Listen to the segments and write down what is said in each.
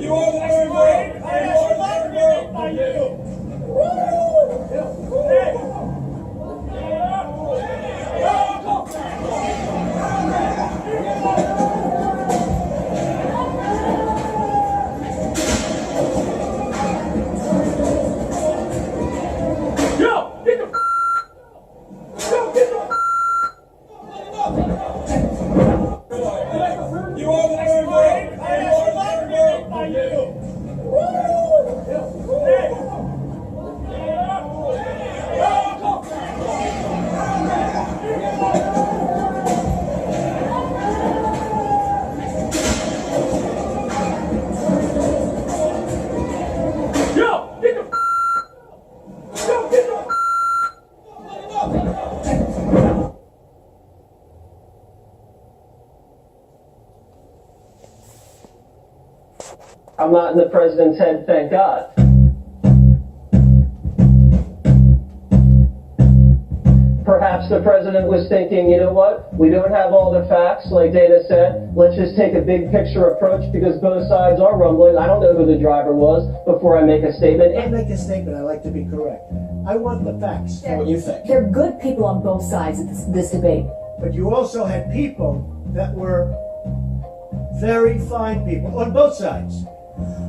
You are the third world. You are the third world. By you. You are the third world. You are the third world. By you. I'm not in the president's head, thank God. Perhaps the president was thinking, you know what, we don't have all the facts, like Dana said, let's just take a big picture approach because both sides are rumbling. I don't know who the driver was before I make a statement. I make a statement, I like to be correct. I want the facts. What do you think? There are good people on both sides of this debate. But you also had people that were very fine people on both sides.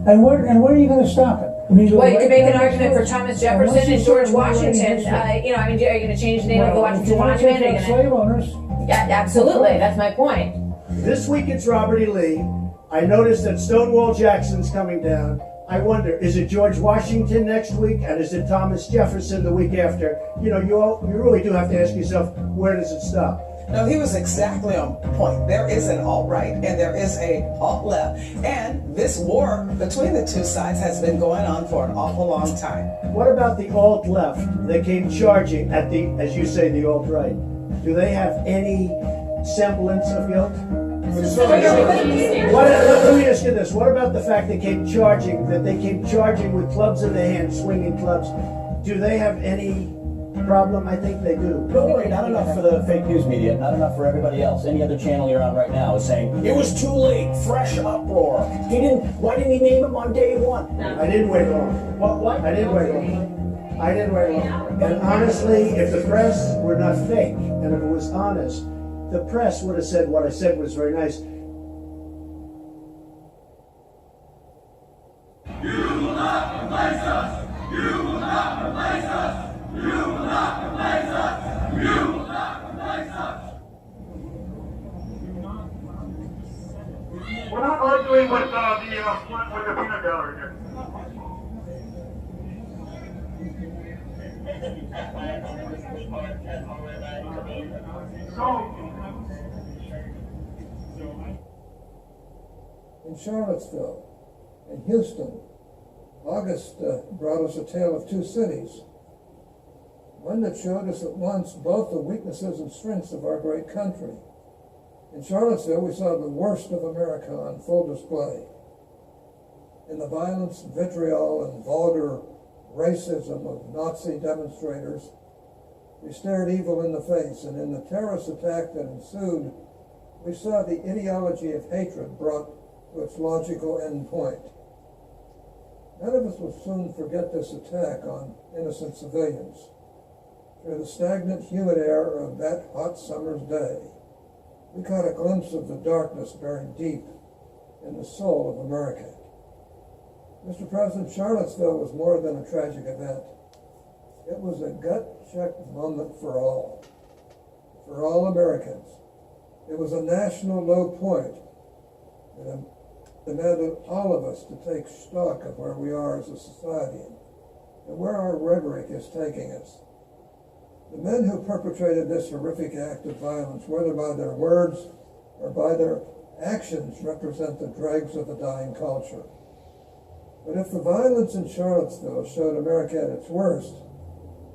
And where are you going to stop it? Well, you can make an argument for Thomas Jefferson and George Washington. Are you going to change the name of the Washington Monument? Are you slave owners? Yeah, absolutely. That's my point. This week it's Robert E. Lee. I noticed that Stonewall Jackson's coming down. I wonder, is it George Washington next week, and is it Thomas Jefferson the week after? You know, you really do have to ask yourself, where does it stop? No, he was exactly on point. There is an alt-right and there is a alt-left. And this war between the two sides has been going on for an awful long time. What about the alt-left that came charging at the, as you say, the alt-right? Do they have any semblance of guilt? Let me ask you this. What about the fact they came charging with clubs in their hands, swinging clubs? Do they have any problem? I think they do. Don't worry, not enough for the fake news media, not enough for everybody else. Any other channel you're on right now is saying, it was too late, fresh uproar. Why didn't he name him on day one? I didn't wait long. What? I didn't wait long. I didn't wait long. And honestly, if the press were not fake, and if it was honest, the press would have said what I said was very nice. You will not replace us. You will not replace us. You will not replace us. You will not replace us. We're not arguing with the peanut gallery here. In Charlottesville, in Houston, August brought us a tale of two cities. One that showed us at once both the weaknesses and strengths of our great country. In Charlottesville, we saw the worst of America on full display. In the violence, vitriol, and vulgar racism of Nazi demonstrators, we stared evil in the face, and in the terrorist attack that ensued, we saw the ideology of hatred brought to its logical end point. None of us will soon forget this attack on innocent civilians. Through the stagnant, humid air of that hot summer's day, we caught a glimpse of the darkness buried deep in the soul of America. Mr. President, Charlottesville was more than a tragic event. It was a gut-check moment for all Americans. It was a national low point that demanded all of us to take stock of where we are as a society and where our rhetoric is taking us. The men who perpetrated this horrific act of violence, whether by their words or by their actions, represent the dregs of a dying culture. But if the violence in Charlottesville showed America at its worst,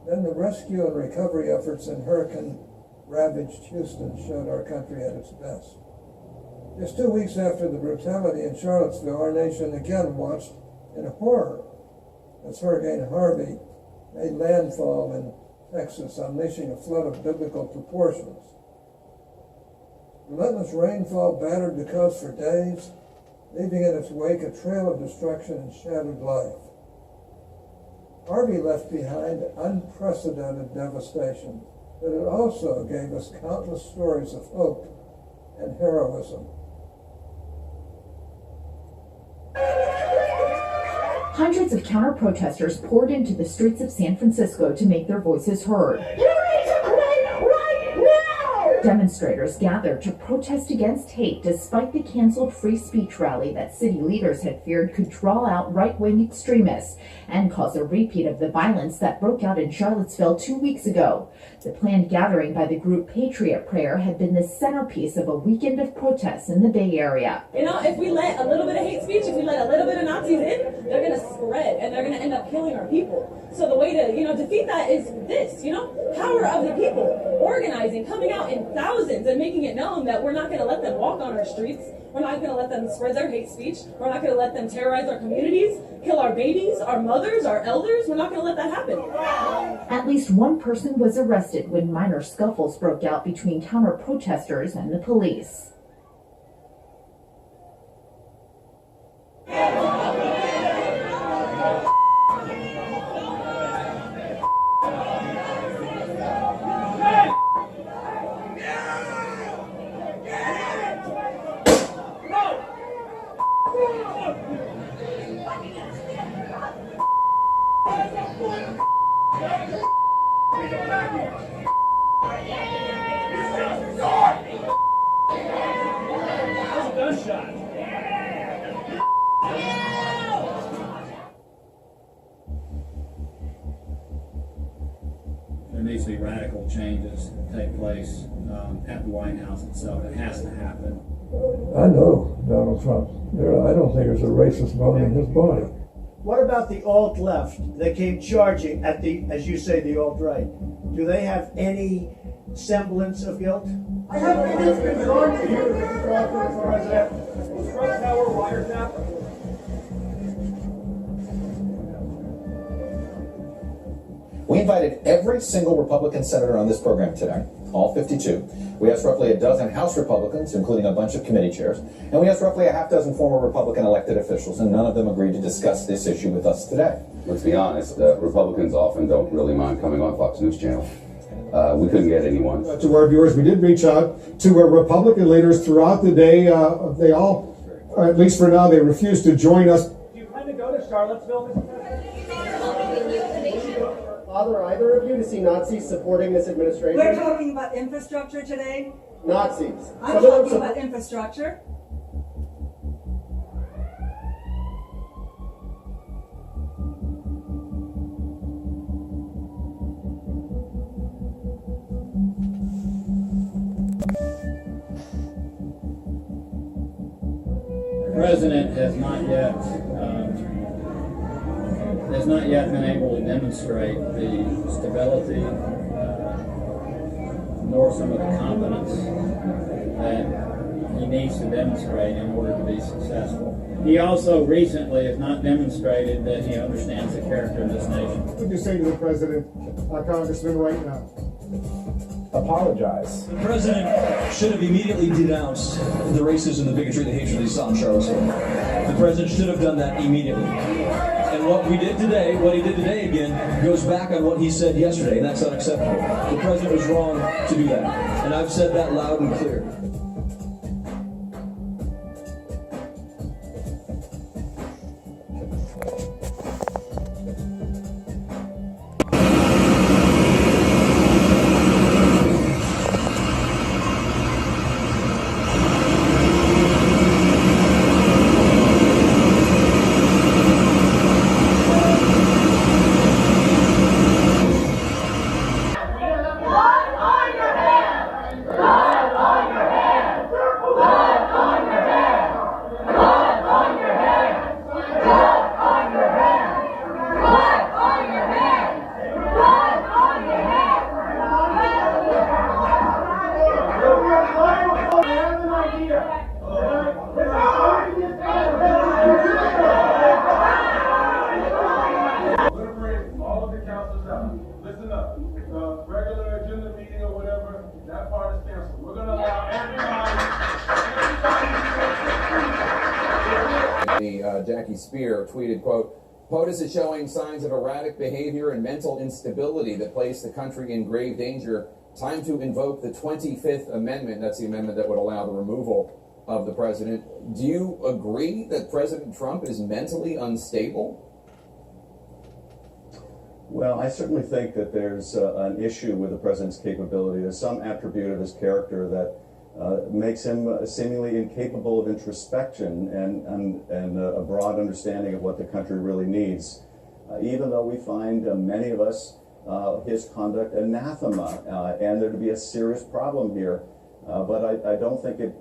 then the rescue and recovery efforts in hurricane-ravaged Houston showed our country at its best. Just 2 weeks after the brutality in Charlottesville, our nation again watched in horror as Hurricane Harvey made landfall in Texas, unleashing a flood of biblical proportions. Relentless rainfall battered the coast for days, leaving in its wake a trail of destruction and shattered life. Harvey left behind unprecedented devastation, but it also gave us countless stories of hope and heroism. Hundreds of counter-protesters poured into the streets of San Francisco to make their voices heard. You need to quit right now! Demonstrators gathered to protest against hate despite the canceled free speech rally that city leaders had feared could draw out right-wing extremists and cause a repeat of the violence that broke out in Charlottesville 2 weeks ago. The planned gathering by the group Patriot Prayer had been the centerpiece of a weekend of protests in the Bay Area. You know, if we let a little bit of hate speech, if we let a little bit of Nazis in, they're going to spread and they're going to end up killing our people. So the way to, defeat that is this, power of the people, organizing, coming out in thousands and making it known that we're not going to let them walk on our streets. We're not going to let them spread their hate speech. We're not going to let them terrorize our communities, kill our babies, our mothers, our elders. We're not going to let that happen. At least one person was arrested when minor scuffles broke out between counter-protesters and the police. There needs to be radical changes that take place at the White House itself. It has to happen. I know Donald Trump. I don't think there's a racist bone in his body. What about the alt-left? They came charging at as you say, the alt-right. Do they have any semblance of guilt? I have a biggest concern to you, Mr. President. Trump Tower wiretap. We invited every single Republican senator on this program today, all 52. We asked roughly a dozen House Republicans, including a bunch of committee chairs, and we asked roughly a half dozen former Republican elected officials, and none of them agreed to discuss this issue with us today. Let's be honest, Republicans often don't really mind coming on Fox News Channel. We couldn't get anyone. To our viewers, we did reach out to our Republican leaders throughout the day. They all, at least for now, they refused to join us. Do you plan to go to Charlottesville, Mr. President? Bother either of you to see Nazis supporting this administration? We're talking about infrastructure today. Nazis. I'm talking about infrastructure. The president has not yet been able to demonstrate the stability nor some of the competence that he needs to demonstrate in order to be successful. He also recently has not demonstrated that he understands the character of this nation. What would you say to the president, Congressman, right now? Apologize. The president should have immediately denounced the racism, the bigotry, the hatred he saw in Charlottesville. The president should have done that immediately. And what he did today again, goes back on what he said yesterday, and that's unacceptable. The president was wrong to do that. And I've said that loud and clear. Blood on your hands! Blood on your hands! Jackie Spear, tweeted, quote, POTUS is showing signs of erratic behavior and mental instability that place the country in grave danger. Time to invoke the 25th Amendment. That's the amendment that would allow the removal of the president. Do you agree that President Trump is mentally unstable? Well, I certainly think that there's an issue with the president's capability. There's some attribute of his character that makes him seemingly incapable of introspection and a broad understanding of what the country really needs. Even though we find many of us his conduct anathema and there to be a serious problem here. But I don't think it,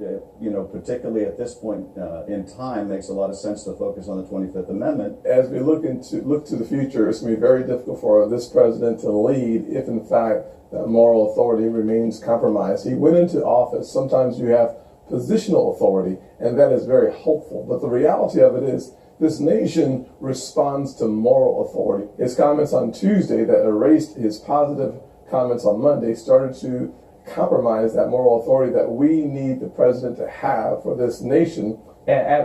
particularly at this point in time, makes a lot of sense to focus on the 25th Amendment. As we look to the future, it's going to be very difficult for this president to lead if, in fact, that moral authority remains compromised. He went into office. Sometimes you have positional authority, and that is very hopeful. But the reality of it is, this nation responds to moral authority. His comments on Tuesday that erased his positive comments on Monday started to compromise that moral authority that we need the president to have for this nation.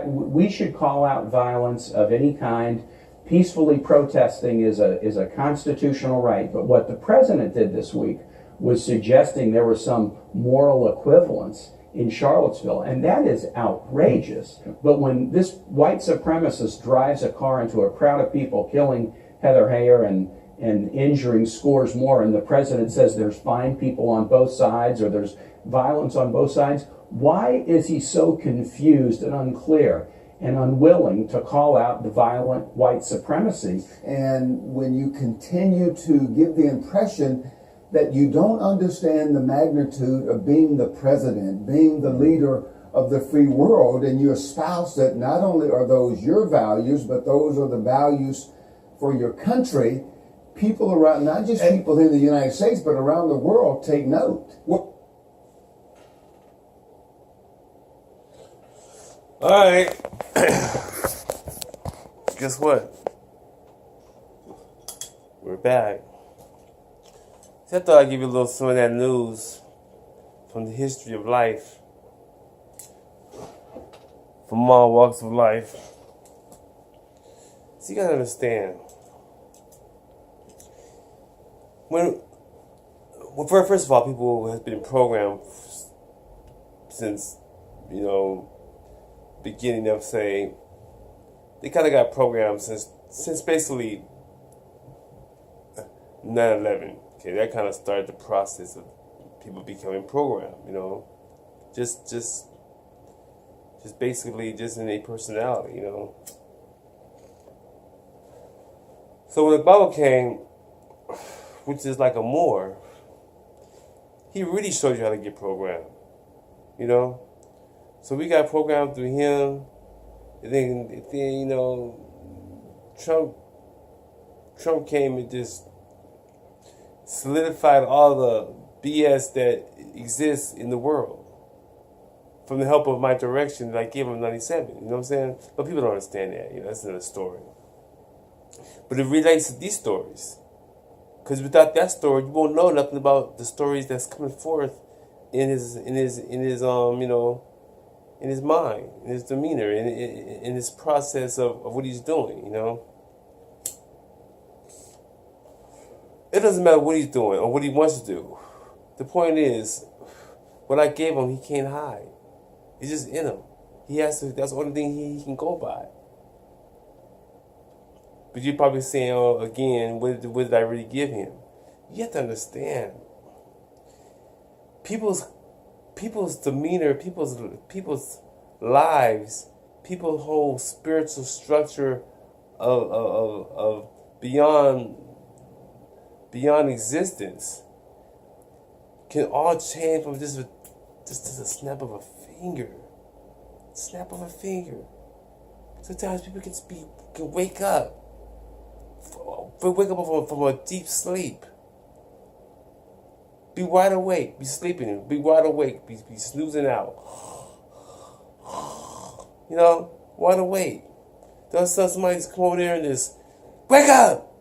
We should call out violence of any kind. Peacefully protesting is a constitutional right, but what the president did this week was suggesting there was some moral equivalence in Charlottesville, and that is outrageous. But when this white supremacist drives a car into a crowd of people, killing Heather Heyer and injuring scores more, and the president says there's fine people on both sides or there's violence on both sides, why is he so confused and unclear and unwilling to call out the violent white supremacy? And when you continue to give the impression that you don't understand the magnitude of being the president, being the leader of the free world, and you espouse that not only are those your values, but those are the values for your country, people around, not just people in the United States, but around the world, take note. All right. Guess what? We're back. So I thought I'd give you a little some of that news from the history of life, from all walks of life. So you gotta understand. First of all, people have been programmed since, beginning of, say, they kind of got programmed since basically 9/11. Okay, that kind of started the process of people becoming programmed. Just basically just in their personality. So when the Bible came, which is like a Moor, he really showed you how to get programmed. So we got programmed through him, and then Trump came and just solidified all the BS that exists in the world from the help of my direction that I gave him in 97. You know what I'm saying? But people don't understand that. That's another story. But it relates to these stories. Because without that story, you won't know nothing about the stories that's coming forth in his mind, in his demeanor, in his process of what he's doing. It doesn't matter what he's doing or what he wants to do. The point is, what I gave him, he can't hide. It's just in him. He has to. That's the only thing he can go by. But you're probably saying, again, what did I really give him? You have to understand. People's demeanor, people's lives, people's whole spiritual structure of beyond existence can all change from just a snap of a finger. Snap of a finger. Sometimes people can wake up. Wake up from a deep sleep. Be wide awake. Be sleeping. Be wide awake. Be snoozing out. Wide awake. Then somebody just come over there and just wake up.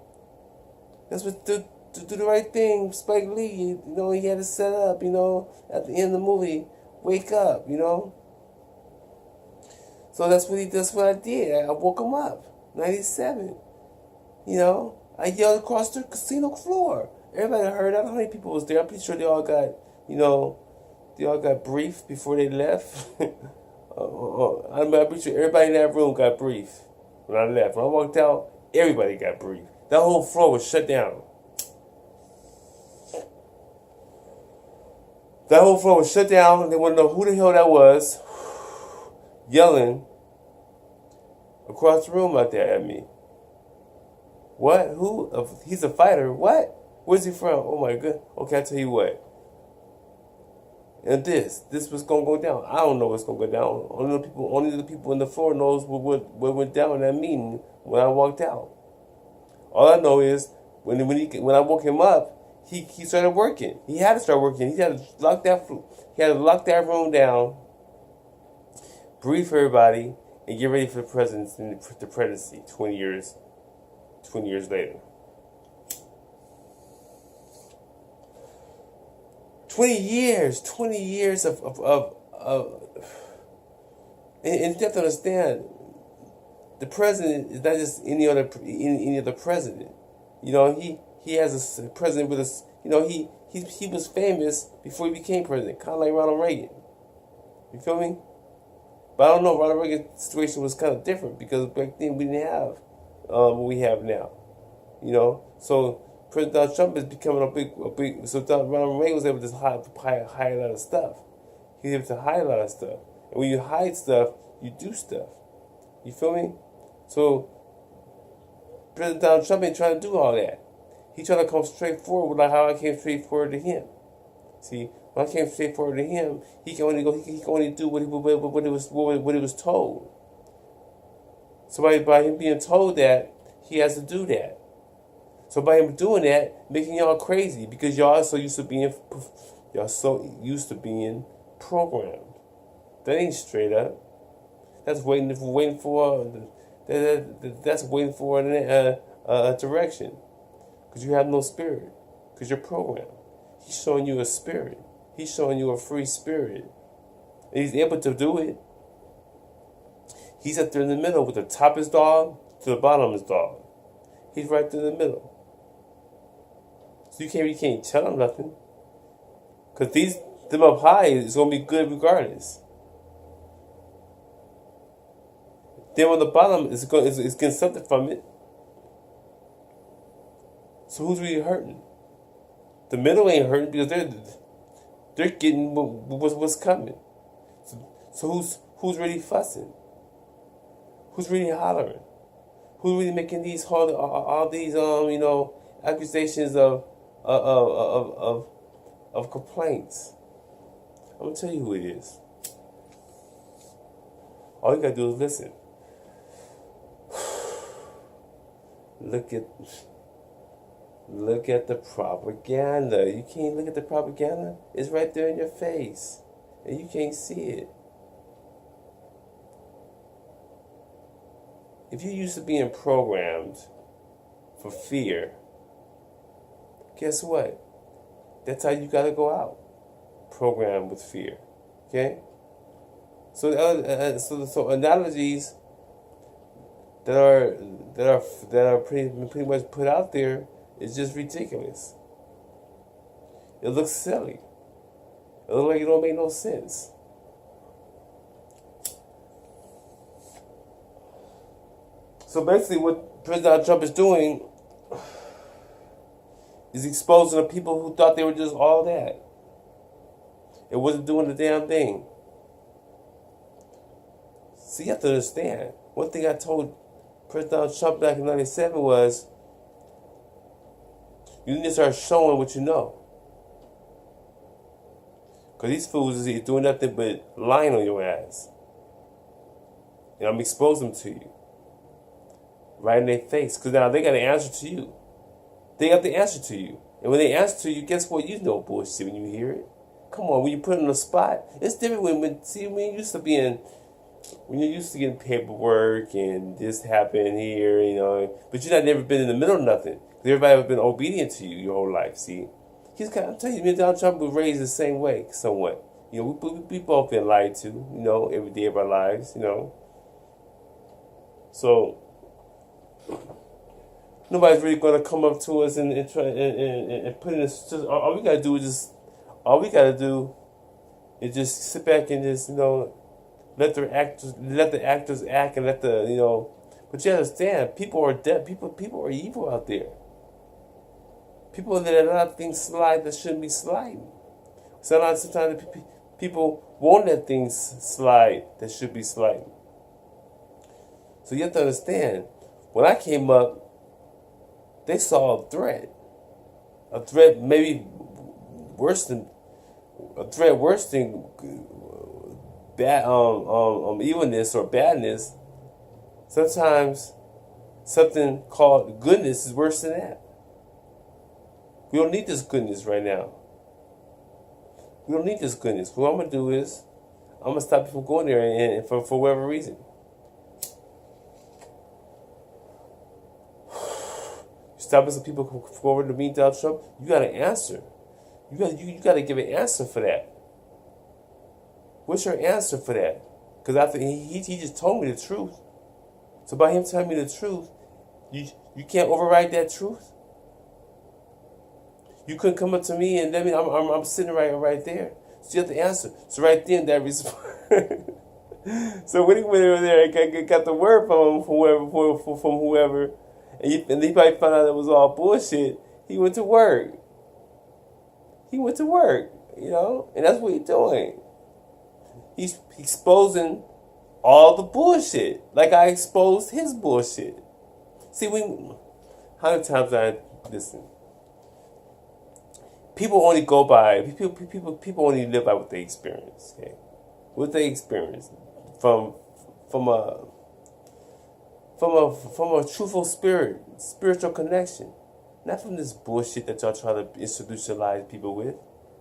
That's what to do the right thing. Spike Lee, he had to set up. At the end of the movie, wake up. So that's what I did. I woke him up. 97. You know, I yelled across the casino floor. Everybody heard. I don't know how many people was there. I'm pretty sure they all got, they all got briefed before they left. I'm pretty sure everybody in that room got briefed when I left. When I walked out, everybody got briefed. That whole floor was shut down. That whole floor was shut down. They want to know who the hell that was yelling across the room out there at me. What? Who? He's a fighter. What? Where's he from? Oh my god. Okay, I'll tell you what. And this was gonna go down. I don't know what's gonna go down. Only the people on the floor knows what went down in that meeting when I walked out. All I know is when I woke him up, he started working. He had to start working. He had to lock that room down, brief everybody, and get ready for the presidency 20 years later. 20 years of and you have to understand, the president is not just any other president. You know, he has a president with us. You know, he was famous before he became president, kind of like Ronald Reagan. You feel me? But I don't know. Ronald Reagan's situation was kind of different because back then we didn't have what we have now. You know, so President Donald Trump is becoming a big. So Ronald Reagan was able to hide a lot of stuff. He was able to hide a lot of stuff, and when you hide stuff, you do stuff. You feel me? So President Donald Trump ain't trying to do all that. He trying to come straight forward like how I came straight forward to him. See, when I came straight forward to him, he can only do what he was told. So by him being told that, he has to do that. So by him doing that, making y'all crazy because y'all so used to being programmed. That ain't straight up. That's waiting for a direction. Because you have no spirit. Because you're programmed. He's showing you a spirit. He's showing you a free spirit. And he's able to do it. He's up there in the middle with the top is dog to the bottom is dog. He's right there in the middle. So you can't tell him nothing. Because them up high is going to be good regardless. Them on the bottom is getting something from it. So who's really hurting? The middle ain't hurting because they're getting what's coming. So who's really fussing? Who's really hollering? Who's really making these all these accusations of complaints? I'm gonna tell you who it is. All you gotta do is listen. Look at the propaganda. You can't look at the propaganda. It's right there in your face. And you can't see it. If you're used to being programmed for fear, guess what? That's how you gotta go out. Programmed with fear. Okay? So analogies that are pretty much put out there is just ridiculous. It looks silly. It looks like it don't make no sense. So basically what President Trump is doing is exposing the people who thought they were just all that. It wasn't doing the damn thing. So you have to understand. One thing I told President Trump back in 97 was, you need to start showing what you know. Because these fools is doing nothing but lying on your ass. And I'm exposing them to you. Right in their face. Because now they got to answer to you. They have to answer to you. And when they answer to you, guess what? You know bullshit when you hear it. Come on, when you put it on the spot, it's different when you're used to getting paperwork and this happened here, but you're never been in the middle of nothing. Everybody has been obedient to you your whole life, see? I'm telling you, me and Donald Trump were raised the same way, somewhat. We both been lied to, every day of our lives, So nobody's really going to come up to us and try and put in this. All we got to do is just sit back and just, let the actors act, and let the, but you understand, people are dead. People are evil out there. People let a lot of things slide that shouldn't be sliding. Sometimes people won't let things slide that should be sliding. So you have to understand, when I came up, they saw a threat maybe worse than bad evilness or badness. Sometimes something called goodness is worse than that. We don't need this goodness right now. We don't need this goodness. What I'm going to do is, I'm going to stop you from going there and for whatever reason. Stopping some people from going over to meet Donald Trump, you got to answer. You got to give an answer for that. What's your answer for that? Because I think he just told me the truth. So by him telling me the truth, you can't override that truth. You couldn't come up to me and let me. I'm sitting right there. So you have to answer. So right then that response. So when he went over there, I got the word from whoever, and he probably found out it was all bullshit. He went to work. And that's what he's doing. He's exposing all the bullshit, like I exposed his bullshit. See, how many times I listen? People only go by people only live by what they experience. Okay, what they experience from a truthful spiritual connection, not from this bullshit that y'all try to institutionalize people with.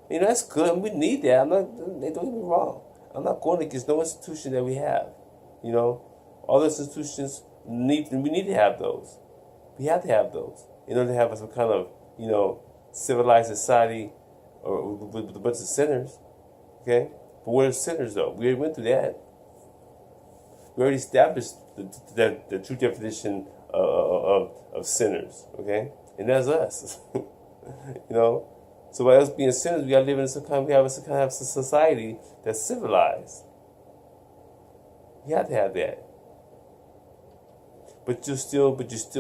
That's good. We need that. Don't get me wrong. I'm not going against no institution that we have. All those institutions we need to have those. We have to have those in order to have some kind of civilized society or with a bunch of sinners. Okay, but we're sinners though. We already went through that. We already established the true definition of sinners. Okay, and that's us. So by us being sinners, we gotta live in some kind of society that's civilized. You have to have that. But you still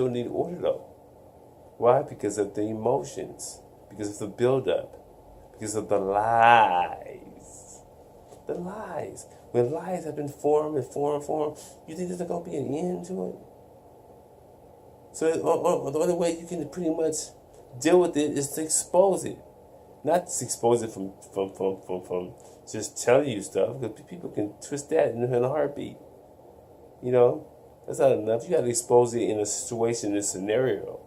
need order though. Why? Because of the emotions, because of the buildup, because of the lies. The lies. When lies have been formed, you think there's not gonna be an end to it? So the only way you can pretty much deal with it is to expose it. Not to expose it from just telling you stuff, because people can twist that in a heartbeat. That's not enough. You got to expose it in a situation, in a scenario.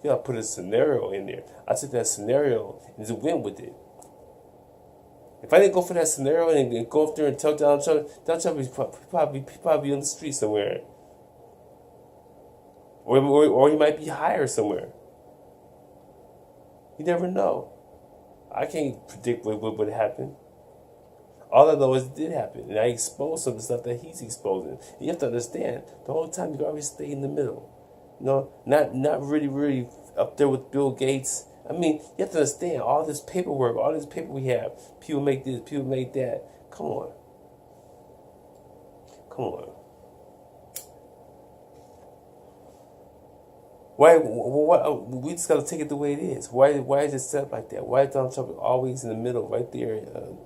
You got to put a scenario in there. I took that scenario and just went with it. If I didn't go for that scenario and go up there and tell Donald Trump would probably on the street somewhere, or he might be hired somewhere. You never know. I can't predict what would happen. All I know is it did happen. And I exposed some of the stuff that he's exposing. And you have to understand, the whole time you always stay in the middle. Not really up there with Bill Gates. You have to understand, all this paperwork, all this paper we have. People make this, people make that. Come on. Why we just got to take it the way it is. Why is it set up like that? Why is Donald Trump always in the middle, right there,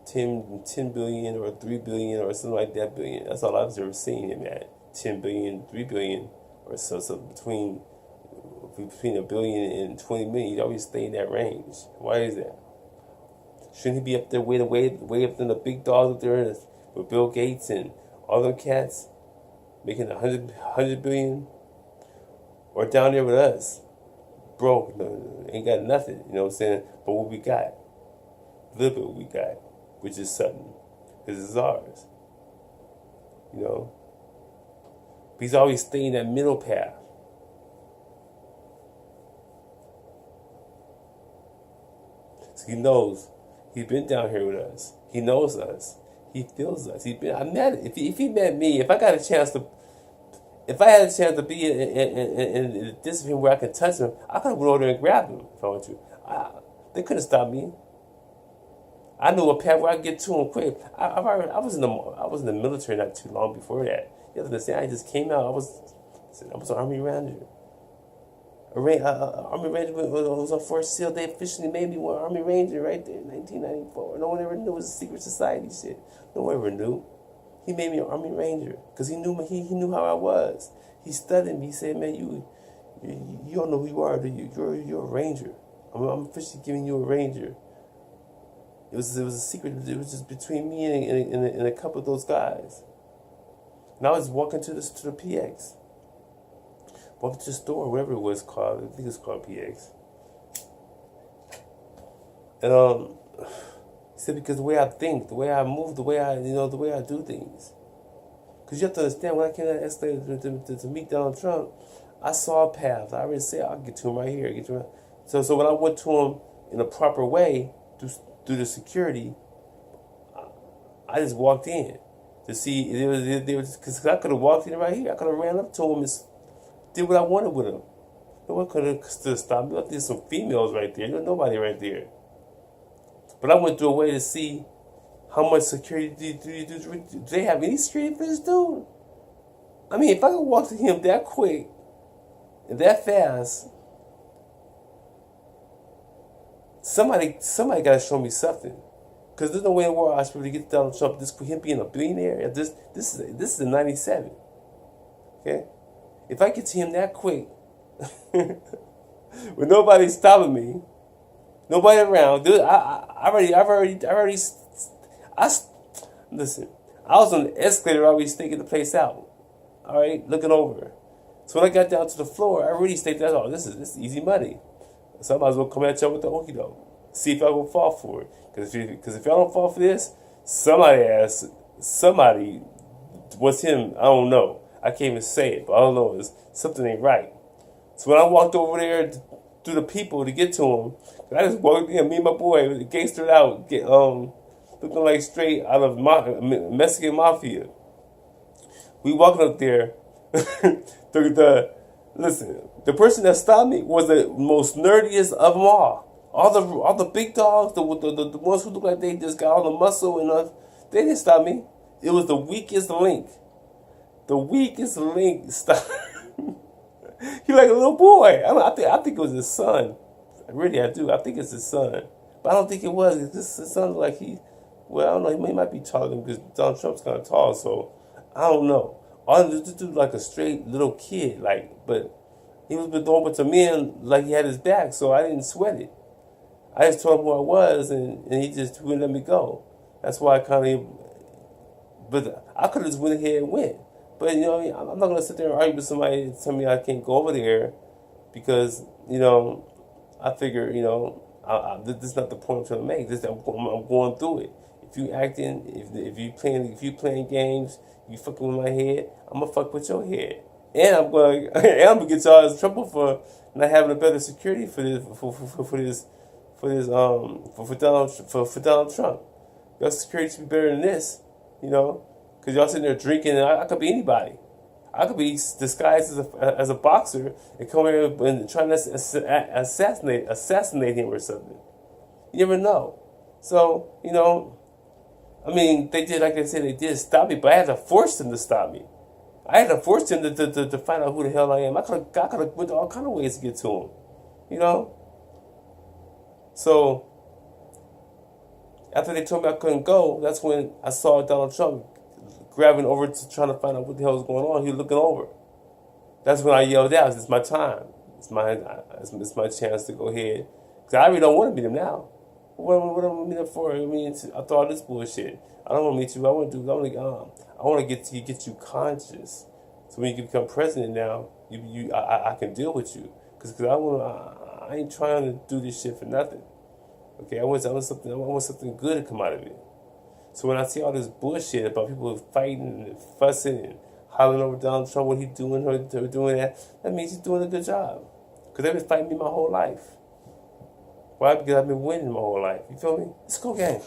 10 billion or 3 billion or something like that billion? That's all I've ever seen him at, 10 billion, 3 billion, or so between $1 billion and 20 million. He'd always stay in that range. Why is that? Shouldn't he be up there way up in the big dogs up there with Bill Gates and all them cats making 100 billion? Or down there with us, broke, ain't got nothing, you know what I'm saying? But what we got, a little bit what we got, which is something, because it's ours, But he's always staying that middle path. So he knows, he's been down here with us. He knows us. He feels us. I met it. If he met me, if I got a chance to, If I had a chance to be in a distance from where I could touch him, I could have went over there and grabbed him if I wanted to. They couldn't stop me. I knew a path where I could get to him quick. I was in the military not too long before that. You have to understand, I just came out. I was an Army Ranger. Army Ranger was on Fort Sill. They officially made me one Army Ranger right there in 1994. No one ever knew it was a secret society shit. No one ever knew. He made me an Army Ranger because he knew me. He knew how I was. He studied me. He said, "Man, you don't know who you are, do you? You're a Ranger. I'm officially giving you a Ranger." It was a secret. It was just between me and a couple of those guys. And I was walking to the PX. Walking to the store, whatever it was called. I think it's called PX. And he said, because the way I think, the way I move, the way I do things. Because you have to understand, when I came down the escalator to meet Donald Trump, I saw a path. I already said, I'll get to him right here. Get to him. So when I went to him in a proper way, through the security, I just walked in to see. Because I could have walked in right here. I could have ran up to him and did what I wanted with him. No one could have stopped me. There's some females right there. There's nobody right there. But I went through a way to see how much security do they have any security for this dude? I mean, if I could walk to him that quick and that fast, somebody got to show me something. Because there's no way in the world I should be able to get Donald Trump this quick, him being a billionaire. This is in 97. Okay? If I get to him that quick, with nobody stopping me, nobody around, dude, listen, I was on the escalator already staking the place out. All right, looking over. So when I got down to the floor, I already staked that out. This is easy money. So I might as well come at y'all with the okie doke. See if y'all gonna fall for it. Because if y'all don't fall for this, somebody was him. I don't know. I can't even say it, but I don't know. Something ain't right. So when I walked over there through the people to get to him, I just walked in. Me and my boy gangstered out, looking like straight out of Mexican mafia. We walking up there. The person that stopped me was the most nerdiest of them all. All the big dogs, the ones who look like they just got all the muscle and they didn't stop me. It was the weakest link. The weakest link stopped. He like a little boy. I think it was his son. Really, I do. I think it's his son. But I don't think it was. His son like I don't know. He might be taller because Donald Trump's kind of tall, so I don't know. All this dude like a straight little kid, but he was with a bunch of men like he had his back, so I didn't sweat it. I just told him who I was, and he just wouldn't let me go. That's why but I could have just went ahead and went. But, I'm not going to sit there and argue with somebody and tell me I can't go over there because, I figure, this is not the point I'm trying to make. I'm going through it. If you acting, if you playing games, you fucking with my head, I'm going to fuck with your head. And I'm going to get y'all in trouble for not having a better security for Donald Trump. Your security should be better than this, because y'all sitting there drinking, and I could be anybody. I could be disguised as a boxer and come here and try to assassinate him or something. You never know. So, they did, like I said, they did stop me, but I had to force them to stop me. I had to force him to find out who the hell I am. I could have went all kind of ways to get to him, So, after they told me I couldn't go, that's when I saw Donald Trump grabbing over to trying to find out what the hell was going on. He was looking over. That's when I yelled out, "It's my time. It's my chance to go ahead." Because I really don't want to meet him now. What am I meet him for? I mean, after all this bullshit, I don't want to meet you. I want to get you conscious. So when you become president now, I can deal with you. Because I ain't trying to do this shit for nothing. Okay, I want something good to come out of it. So when I see all this bullshit about people fighting and fussing and hollering over Donald Trump, what he's doing, her doing that means he's doing a good job. Because they've been fighting me my whole life. Why? Because I've been winning my whole life. You feel me? Let's go, gang.